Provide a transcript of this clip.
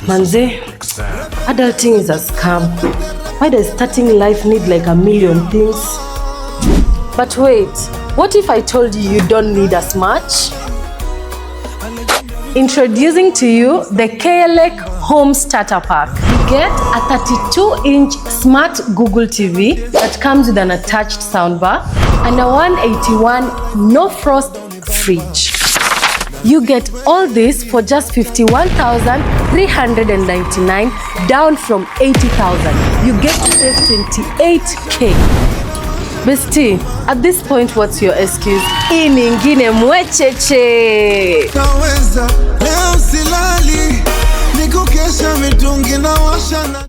Manze, adulting is a scam. Why does starting life need like a million things? But wait, what if I told you you don't need as much? Introducing to you the K-Elec Home Starter Pack. You get a 32-inch smart Google TV that comes with an attached soundbar and a 181 no-frost fridge. You get all this for just 51,399 down from 80,000. You get to save 28K. Bestie, at this point, what's your excuse? Hii nyingine mwecheche. Naweza leo silali nikukesha mitungi na washana.